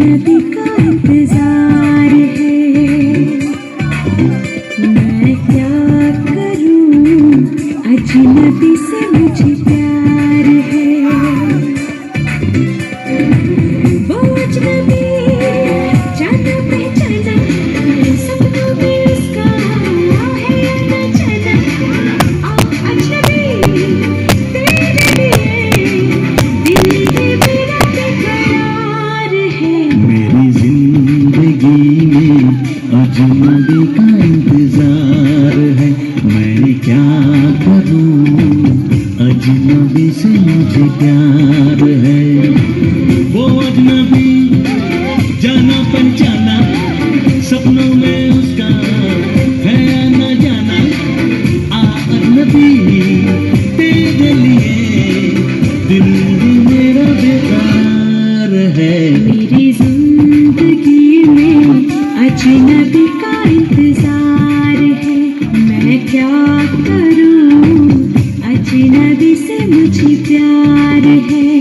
अजनबी का इंतजार है। मैं क्या करूं, अजनबी से मुझे प्यार है। वो अजनबी जाना पहचाना, सपनों में उसका है आना जाना। अजनबी तेरे लिए दिल है मेरा बेकरार है। मेरी जिंदगी में अजनबी का इंतजार है। मैं क्या करूं, अजनबी से मुझे प्यार है। वो अजनबी जाना पहचाना, सपनों में उसका है आना जाना। अजनबी तेरे लिए दिल ही मेरा बेकार है। मेरी जिंदगी में अजनबी का इंतजार है। मैं क्या करूं, अजनबी से मुझे प्यार है।